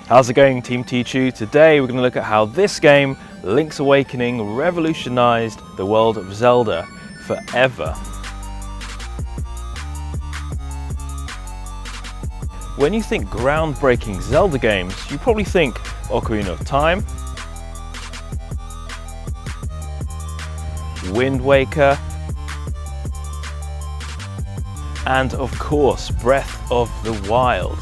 How's it going, Team TeeChu? Today we're going to look at how this game, Link's Awakening, revolutionized the world of Zelda forever. When you think groundbreaking Zelda games, you probably think Ocarina of Time, Wind Waker, and of course, Breath of the Wild.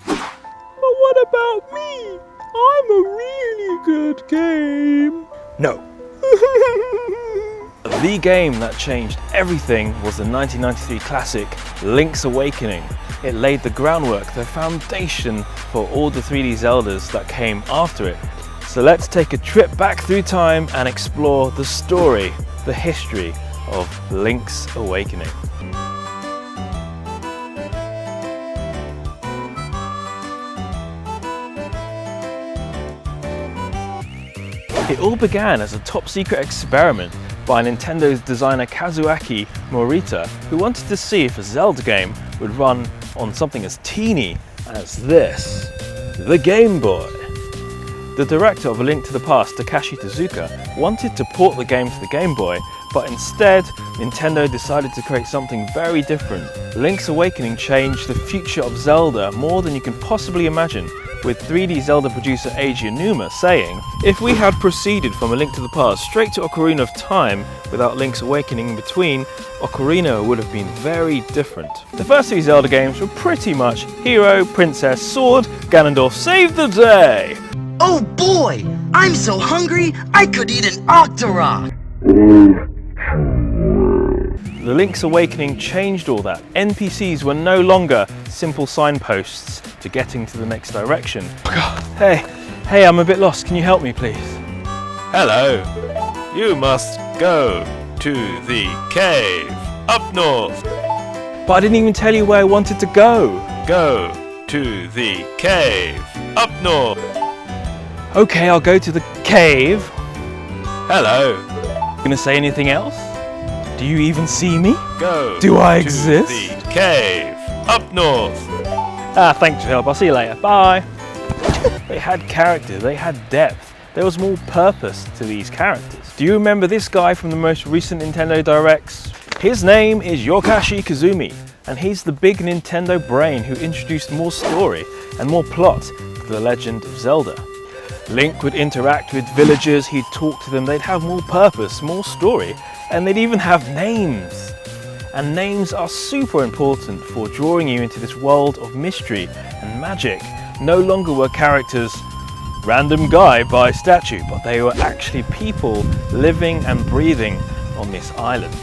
But what about me? I'm a really good game. No. The game that changed everything was the 1993 classic Link's Awakening. It laid the groundwork, the foundation for all the 3D Zeldas that came after it. So let's take a trip back through time and explore the story, the history of Link's Awakening. It all began as a top-secret experiment by Nintendo's designer Kazuaki Morita, who wanted to see if a Zelda game would run on something as teeny as this, the Game Boy. The director of A Link to the Past, Takashi Tezuka, wanted to port the game to the Game Boy, but instead, Nintendo decided to create something very different. Link's Awakening changed the future of Zelda more than you can possibly imagine, with 3D Zelda producer Eiji Aonuma saying, "If we had proceeded from A Link to the Past straight to Ocarina of Time without Link's Awakening in between, Ocarina would have been very different." The first three Zelda games were pretty much hero, princess, sword, Ganondorf saved the day. Oh boy! I'm so hungry, I could eat an Octorok! The Link's Awakening changed all that. NPCs were no longer simple signposts to getting to the next direction. Hey, I'm a bit lost. Can you help me, please? Hello. You must go to the cave up north. But I didn't even tell you where I wanted to go. Go to the cave up north. Okay, I'll go to the cave. Hello. Gonna say anything else? Do you even see me? Go. Do I to exist? The cave up north. Thanks for your help. I'll see you later. Bye. They had character, they had depth. There was more purpose to these characters. Do you remember this guy from the most recent Nintendo Directs? His name is Yokashi Kazumi, and he's the big Nintendo brain who introduced more story and more plot to the Legend of Zelda. Link would interact with villagers, he'd talk to them, they'd have more purpose, more story, and they'd even have names. And names are super important for drawing you into this world of mystery and magic. No longer were characters random guy by statue, but they were actually people living and breathing on this island.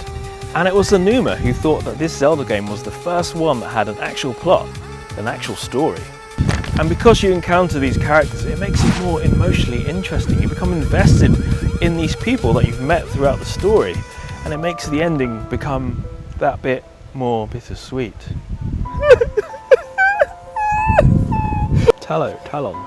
And it was Aonuma who thought that this Zelda game was the first one that had an actual plot, an actual story. And because you encounter these characters, it makes it more emotionally interesting. You become invested in these people that you've met throughout the story, and it makes the ending become that bit more bittersweet. Tallow. Tallow!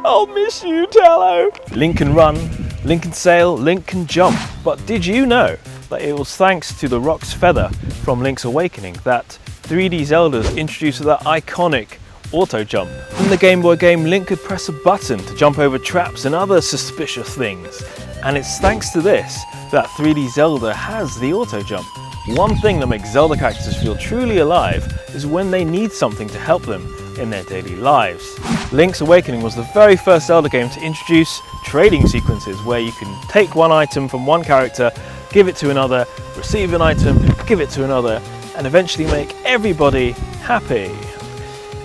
I'll miss you, Tallow! Link can run, Link can sail, Link can jump. But did you know that it was thanks to the Roc's Feather from Link's Awakening that 3D Zeldas introduced that iconic auto jump? In the Game Boy game, Link could press a button to jump over traps and other suspicious things. And it's thanks to this that 3D Zelda has the auto jump. One thing that makes Zelda characters feel truly alive is when they need something to help them in their daily lives. Link's Awakening was the very first Zelda game to introduce trading sequences where you can take one item from one character, give it to another, receive an item, give it to another, and eventually make everybody happy.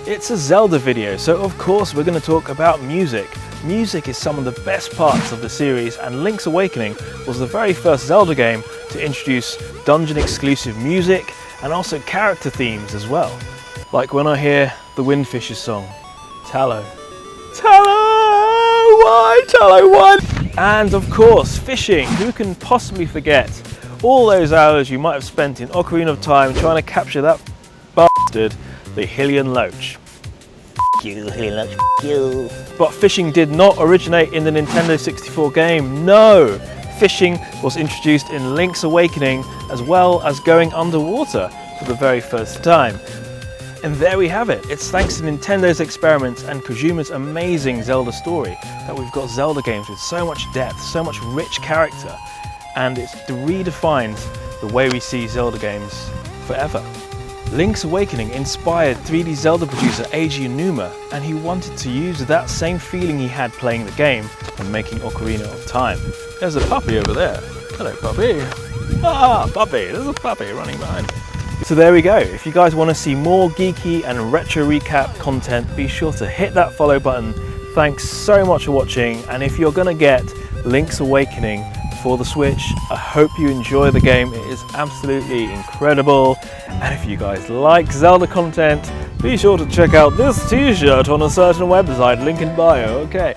It's a Zelda video, so of course we're going to talk about music. Music is some of the best parts of the series, and Link's Awakening was the very first Zelda game to introduce dungeon exclusive music and also character themes as well. Like when I hear the Windfish's song, Tallow. Tallow! Why? Tallow, why? And of course, fishing. Who can possibly forget all those hours you might have spent in Ocarina of Time trying to capture that bastard, the Hylian Loach. You. But fishing did not originate in the Nintendo 64 game, no! Fishing was introduced in Link's Awakening as well as going underwater. for the very first time. And there we have it. It's thanks to Nintendo's experiments and Kojima's amazing Zelda story that we've got Zelda games with so much depth, so much rich character, and it's redefined the way we see Zelda games forever. Link's Awakening inspired 3D Zelda producer Eiji Onuma, and he wanted to use that same feeling he had playing the game when making Ocarina of Time. There's a puppy over there. Hello, puppy. Ah, puppy. There's a puppy running behind. So there we go. If you guys want to see more geeky and retro recap content, be sure to hit that follow button. Thanks so much for watching, and if you're going to get Link's Awakening for the Switch, I hope you enjoy the game. It is absolutely incredible. And if you guys like Zelda content, be sure to check out this t-shirt on a certain website, link in bio. Okay.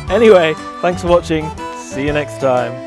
Anyway, thanks for watching. See you next time.